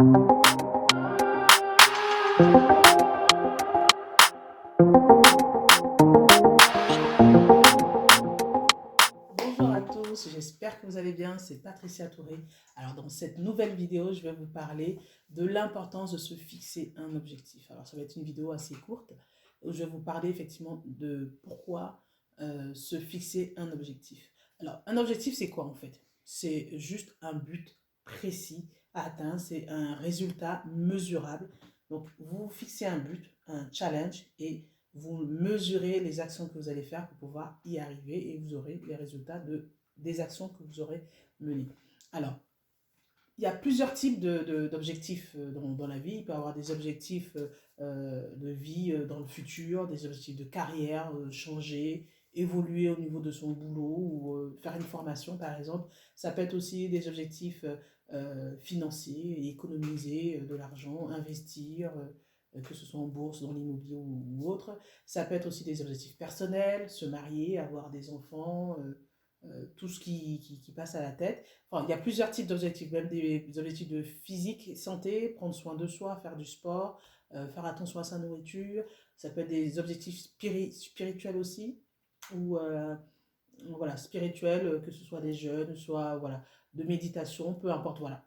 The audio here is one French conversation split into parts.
Bonjour à tous, j'espère que vous allez bien, c'est Patricia Touré. Alors dans cette nouvelle vidéo, je vais vous parler de l'importance de se fixer un objectif. Alors ça va être une vidéo assez courte où je vais vous parler effectivement de pourquoi se fixer un objectif. Alors un objectif c'est quoi en fait? C'est juste un but précis à atteindre, c'est un résultat mesurable. Donc vous fixez un but, un challenge et vous mesurez les actions que vous allez faire pour pouvoir y arriver et vous aurez les résultats des actions que vous aurez menées. Alors, il y a plusieurs types d'objectifs dans la vie. Il peut y avoir des objectifs de vie dans le futur, des objectifs de carrière, changer, évoluer au niveau de son boulot ou faire une formation par exemple. Ça peut être aussi des objectifs financiers, économiser de l'argent, investir, que ce soit en bourse, dans l'immobilier ou autre. Ça peut être aussi des objectifs personnels, se marier, avoir des enfants, tout ce qui passe à la tête. Enfin, il y a plusieurs types d'objectifs, même des objectifs de physique, santé, prendre soin de soi, faire du sport, faire attention à sa nourriture. Ça peut être des objectifs spirituels aussi, ou voilà, spirituels, que ce soit des jeûnes, soit voilà, de méditation, peu importe, voilà.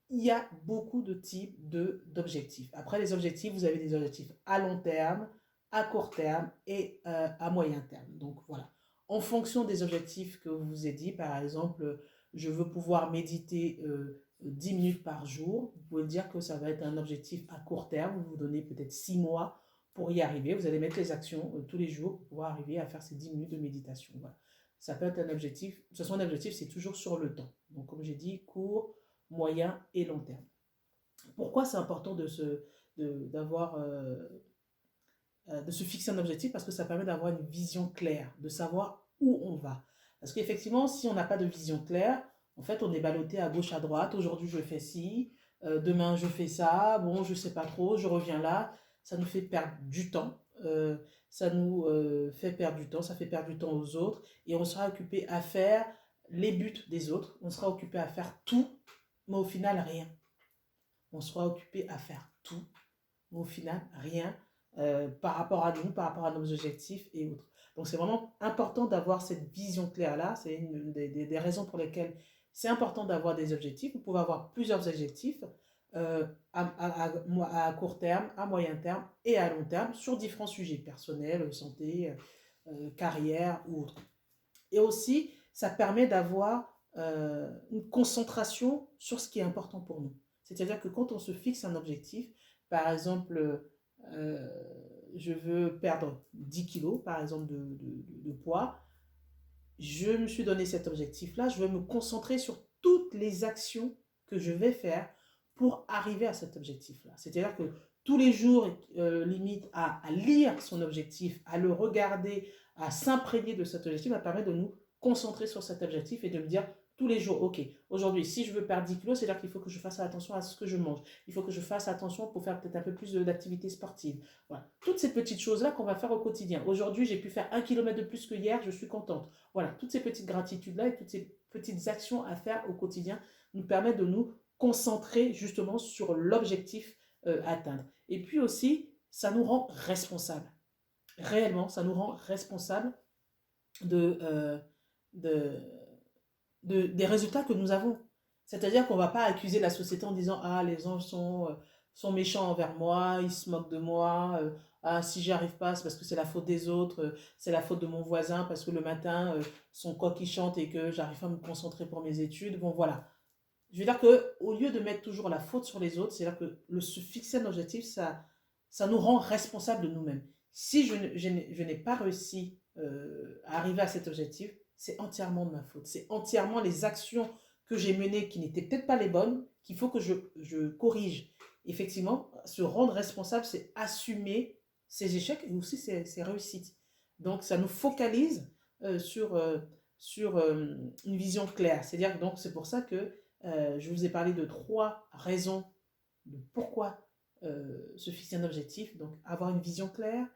Il y a beaucoup de types d'objectifs. Après les objectifs, vous avez des objectifs à long terme, à court terme et à moyen terme. Donc voilà. En fonction des objectifs que vous vous êtes dit, par exemple, je veux pouvoir méditer 10 minutes par jour, vous pouvez dire que ça va être un objectif à court terme. Vous vous donnez peut-être 6 mois pour y arriver. Vous allez mettre les actions tous les jours pour pouvoir arriver à faire ces 10 minutes de méditation. Voilà. Ça peut être un objectif. De toute façon, un objectif, c'est toujours sur le temps. Donc, comme j'ai dit, court, moyen et long terme. Pourquoi c'est important d'avoir, de se fixer un objectif? Parce que ça permet d'avoir une vision claire, de savoir où on va. Parce qu'effectivement, si on n'a pas de vision claire, en fait, on est ballotté à gauche, à droite. Aujourd'hui, je fais ci, demain, je fais ça. Bon, je ne sais pas trop, je reviens là. Ça nous fait perdre du temps. Ça nous fait perdre du temps, ça fait perdre du temps aux autres. Et on sera occupé à faire les buts des autres. On sera occupé à faire tout, mais au final, rien. On sera occupé à faire tout, mais au final, rien par rapport à nous, par rapport à nos objectifs et autres. Donc, c'est vraiment important d'avoir cette vision claire-là. C'est une des raisons pour lesquelles c'est important d'avoir des objectifs. Vous pouvez avoir plusieurs objectifs à court terme, à moyen terme et à long terme sur différents sujets personnels, santé, carrière ou autres. Et aussi, ça permet d'avoir une concentration sur ce qui est important pour nous. C'est-à-dire que quand on se fixe un objectif, par exemple, euh, je veux perdre 10 kilos, par exemple, de poids, je me suis donné cet objectif-là, je vais me concentrer sur toutes les actions que je vais faire pour arriver à cet objectif-là. C'est-à-dire que tous les jours, limite à lire son objectif, à le regarder, à s'imprégner de cet objectif, ça permet de nous concentrer sur cet objectif et de me dire tous les jours, ok, aujourd'hui, si je veux perdre 10 kilos, c'est-à-dire qu'il faut que je fasse attention à ce que je mange. Il faut que je fasse attention pour faire peut-être un peu plus d'activité sportive. Voilà. Toutes ces petites choses-là qu'on va faire au quotidien. Aujourd'hui, j'ai pu faire 1 kilomètre de plus que hier, je suis contente. Voilà, toutes ces petites gratitudes-là et toutes ces petites actions à faire au quotidien nous permettent de nous concentrer justement sur l'objectif atteindre. Et puis aussi, ça nous rend responsables. Réellement, ça nous rend responsables de, de, des résultats que nous avons. C'est-à-dire qu'on ne va pas accuser la société en disant ah, les gens sont méchants envers moi, ils se moquent de moi, ah, si j'y arrive pas, c'est parce que c'est la faute des autres, c'est la faute de mon voisin, parce que le matin, son coq il chante et que j'arrive pas à me concentrer pour mes études. Bon, voilà. Je veux dire qu'au lieu de mettre toujours la faute sur les autres, c'est-à-dire que se fixer un objectif, ça nous rend responsables de nous-mêmes. Si je n'ai pas réussi à arriver à cet objectif, c'est entièrement de ma faute. C'est entièrement les actions que j'ai menées qui n'étaient peut-être pas les bonnes, qu'il faut que je corrige. Effectivement, se rendre responsable, c'est assumer ses échecs et aussi ses réussites. Donc, ça nous focalise sur une vision claire. C'est-à-dire que donc c'est pour ça que je vous ai parlé de 3 raisons de pourquoi se fixer un objectif. Donc, avoir une vision claire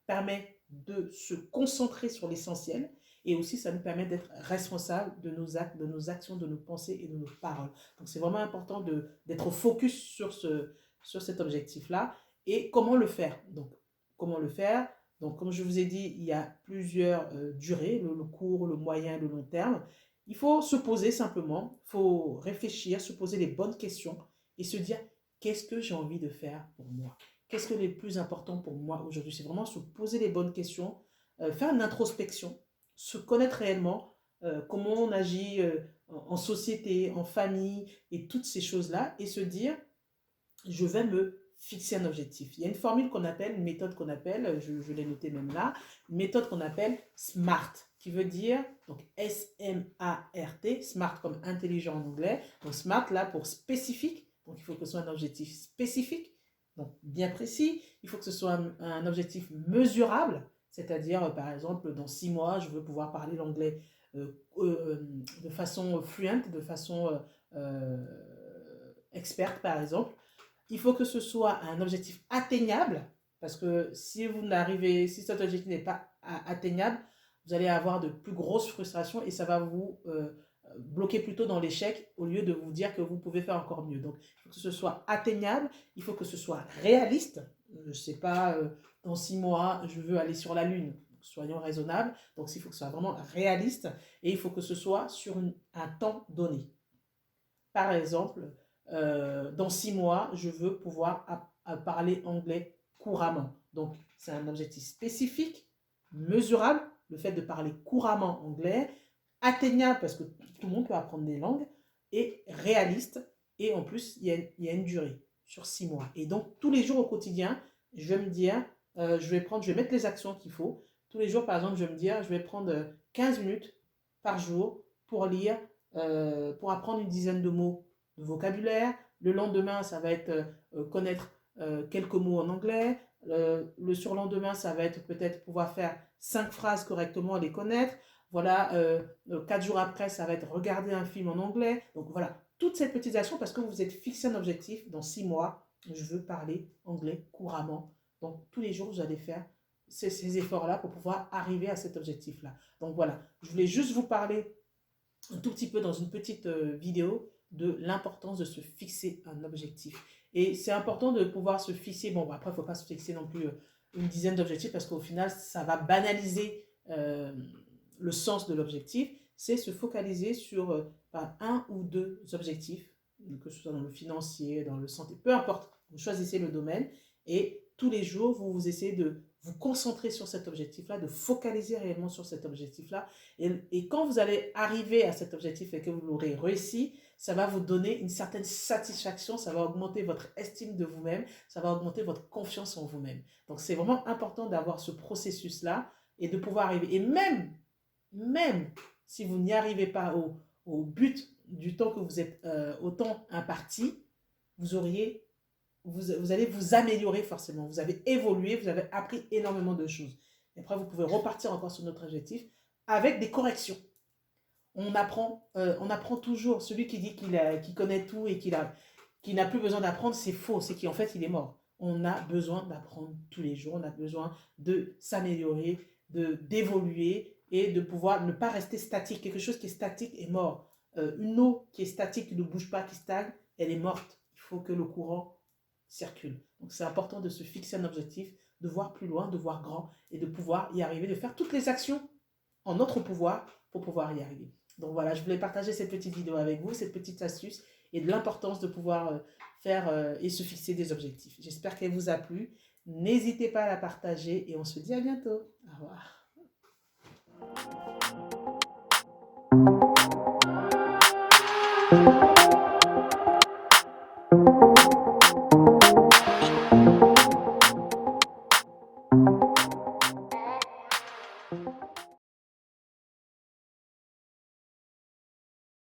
permet de se concentrer sur l'essentiel Et aussi, ça nous permet d'être responsables de nos actes, de nos actions, de nos pensées et de nos paroles. Donc, c'est vraiment important d'être focus sur cet objectif-là. Et comment le faire? Donc, comment le faire? Donc, comme je vous ai dit, il y a plusieurs durées, le court, le moyen et le long terme. Il faut se poser simplement, il faut réfléchir, se poser les bonnes questions et se dire, qu'est-ce que j'ai envie de faire pour moi? Qu'est-ce que est le plus important pour moi aujourd'hui? C'est vraiment se poser les bonnes questions, faire une introspection, se connaître réellement, comment on agit en société, en famille et toutes ces choses-là et se dire, je vais me fixer un objectif. Il y a une formule qu'on appelle, une méthode qu'on appelle, je l'ai notée même là, une méthode qu'on appelle SMART, qui veut dire, donc S-M-A-R-T, SMART comme intelligent en anglais, donc SMART là pour spécifique, donc il faut que ce soit un objectif spécifique, donc bien précis, il faut que ce soit un objectif mesurable, c'est-à-dire par exemple dans 6 mois, je veux pouvoir parler l'anglais de façon fluente, de façon experte par exemple. Il faut que ce soit un objectif atteignable, parce que si si cet objectif n'est pas atteignable, vous allez avoir de plus grosses frustrations et ça va vous bloquer plutôt dans l'échec au lieu de vous dire que vous pouvez faire encore mieux. Donc, il faut que ce soit atteignable, il faut que ce soit réaliste. Je ne sais pas, dans 6 mois, je veux aller sur la Lune. Soyons raisonnables. Donc, il faut que ce soit vraiment réaliste et il faut que ce soit sur un temps donné. Par exemple, dans 6 mois, je veux pouvoir parler anglais couramment. Donc, c'est un objectif spécifique, mesurable, le fait de parler couramment anglais, atteignable parce que tout le monde peut apprendre des langues, et réaliste. Et en plus, il y a une durée sur 6 mois. Et donc, tous les jours au quotidien, je vais me dire, je vais mettre les actions qu'il faut. Tous les jours, par exemple, je vais me dire, je vais prendre 15 minutes par jour pour lire, pour apprendre une dizaine de mots de vocabulaire. Le lendemain, ça va être connaître quelques mots en anglais. Le surlendemain, ça va être peut-être pouvoir faire 5 phrases correctement et les connaître. Voilà, 4 jours après, ça va être regarder un film en anglais. Donc voilà, toutes ces petites actions parce que vous vous êtes fixé un objectif. Dans 6 mois, je veux parler anglais couramment. Donc tous les jours, vous allez faire ces efforts-là pour pouvoir arriver à cet objectif-là. Donc voilà, je voulais juste vous parler un tout petit peu dans une petite vidéo de l'importance de se fixer un objectif. Et c'est important de pouvoir se fixer, bon, après, il ne faut pas se fixer non plus une dizaine d'objectifs parce qu'au final, ça va banaliser le sens de l'objectif. C'est se focaliser sur un ou deux objectifs, que ce soit dans le financier, dans le santé, peu importe, vous choisissez le domaine et tous les jours, vous essayez de vous concentrer sur cet objectif-là, de focaliser réellement sur cet objectif-là. Et quand vous allez arriver à cet objectif et que vous l'aurez réussi, ça va vous donner une certaine satisfaction, ça va augmenter votre estime de vous-même, ça va augmenter votre confiance en vous-même. Donc, c'est vraiment important d'avoir ce processus-là et de pouvoir arriver. Et même si vous n'y arrivez pas au but du temps que vous êtes au temps imparti, vous allez vous améliorer forcément. Vous avez évolué, vous avez appris énormément de choses. Et après, vous pouvez repartir encore sur notre objectif avec des corrections. On apprend toujours. Celui qui dit qu'il connaît tout et qu'il n'a plus besoin d'apprendre, c'est faux. C'est qu'en fait, il est mort. On a besoin d'apprendre tous les jours. On a besoin de s'améliorer, d'évoluer et de pouvoir ne pas rester statique. Quelque chose qui est statique est mort. Une eau qui est statique, qui ne bouge pas, qui stagne, elle est morte. Il faut que le courant circule. Donc c'est important de se fixer un objectif, de voir plus loin, de voir grand et de pouvoir y arriver, de faire toutes les actions en notre pouvoir pour pouvoir y arriver. Donc voilà, je voulais partager cette petite vidéo avec vous, cette petite astuce et de l'importance de pouvoir faire et se fixer des objectifs. J'espère qu'elle vous a plu. N'hésitez pas à la partager et on se dit à bientôt. Au revoir.